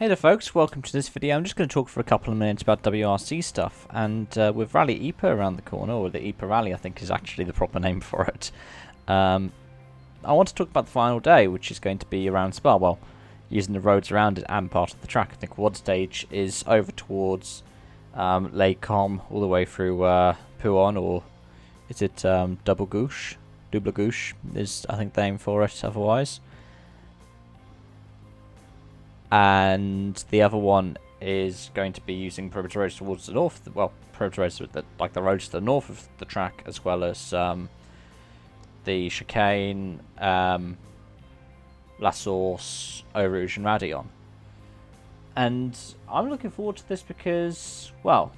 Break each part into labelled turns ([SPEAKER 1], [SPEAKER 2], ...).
[SPEAKER 1] Hey there folks, welcome to this video. I'm just going to talk for a couple of minutes about WRC stuff, and with Rally Ypres around the corner, or the Ypres Rally I think is actually the proper name for it, I want to talk about the final day, which is going to be around Spa, well, using the roads around it and part of the track. I think one stage is over towards Les Combes all the way through Pouin, or is it Double Gouche? Double Gouche is I think the name for it otherwise. And the other one is going to be using prohibited roads towards the north. Well, prohibited roads like the roads to the north of the track, as well as the chicane, La Source, Eau Rouge, and Radillon. And I'm looking forward to this because, well,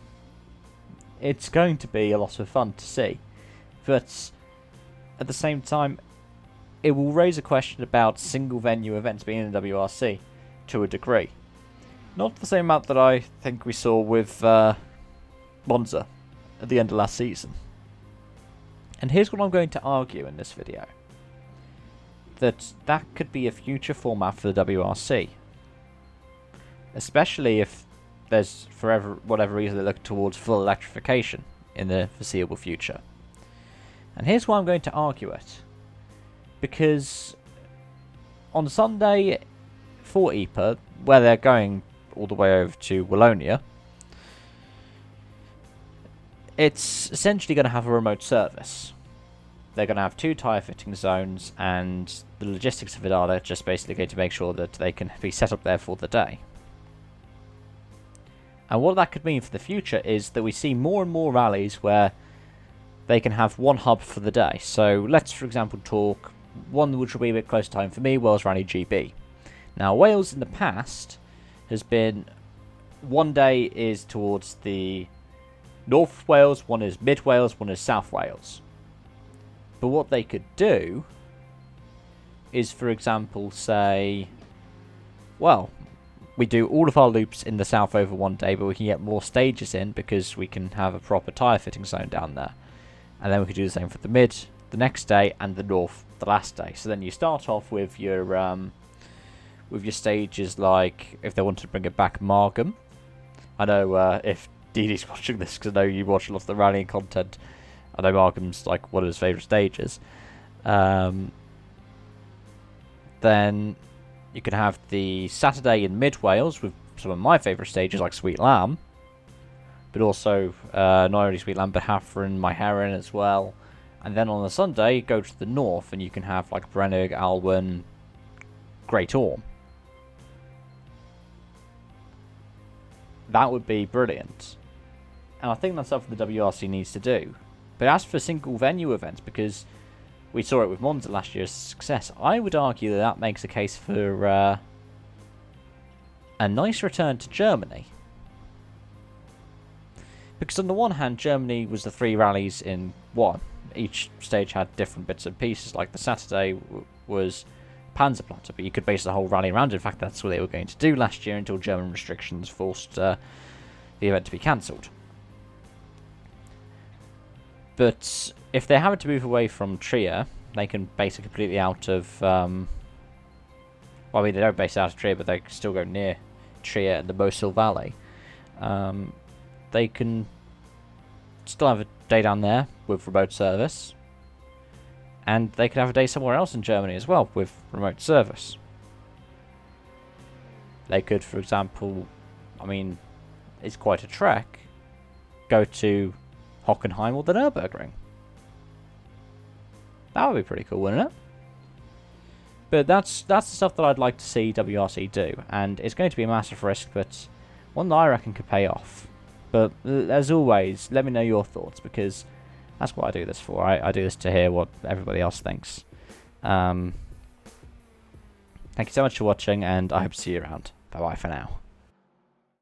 [SPEAKER 1] it's going to be a lot of fun to see. But at the same time, it will raise a question about single venue events being in the WRC. To a degree. Not the same amount that I think we saw with Monza at the end of last season. And here's what I'm going to argue in this video. That could be a future format for the WRC. Especially if there's, for whatever reason, they look towards full electrification in the foreseeable future. And here's why I'm going to argue it. Because on Sunday, for Ypres, where they're going all the way over to Wallonia, it's essentially going to have a remote service. They're going to have 2 tyre fitting zones, and the logistics of it are they're just basically going to make sure that they can be set up there for the day. And what that could mean for the future is that we see more and more rallies where they can have one hub for the day. So let's, for example, talk one which will be a bit closer to home for me, Wales Rally GB. Now, Wales in the past has been, one day is towards the North Wales, one is Mid Wales, one is South Wales. But what they could do is, for example, say, well, we do all of our loops in the south over one day, but we can get more stages in because we can have a proper tyre fitting zone down there. And then we could do the same for the Mid the next day and the North the last day. So then you start off with your stages like, if they wanted to bring it back, Margam. I know if Dee Dee's watching this, because I know you watch a lot of the rallying content, I know Margam's like one of his favourite stages. Then you can have the Saturday in Mid Wales with some of my favourite stages like Sweet Lamb, but also not only Sweet Lamb but Hafren, My Heron as well. And then on the Sunday, go to the north and you can have like Brennig, Alwyn, Great Orme. That would be brilliant. And I think that's something the WRC needs to do. But as for single venue events, because we saw it with Monza last year's success, I would argue that that makes a case for a nice return to Germany. Because on the one hand, Germany was the 3 rallies in one. Each stage had different bits and pieces, like the Saturday was Panzerplatte, but you could base the whole rally around it. In fact, that's what they were going to do last year until German restrictions forced the event to be cancelled. But if they happen to move away from Trier, they can base it completely out of... well, I mean, they don't base it out of Trier, but they can still go near Trier and the Mosel Valley. They can still have a day down there with remote service. And they could have a day somewhere else in Germany as well with remote service. They could, for example, I mean, it's quite a trek, go to Hockenheim or the Nürburgring. That would be pretty cool, wouldn't it? But that's the stuff that I'd like to see WRC do. And it's going to be a massive risk, but one that I reckon could pay off. But as always, let me know your thoughts, because that's what I do this for. I do this to hear what everybody else thinks. Thank you so much for watching, and I hope to see you around. Bye-bye for now.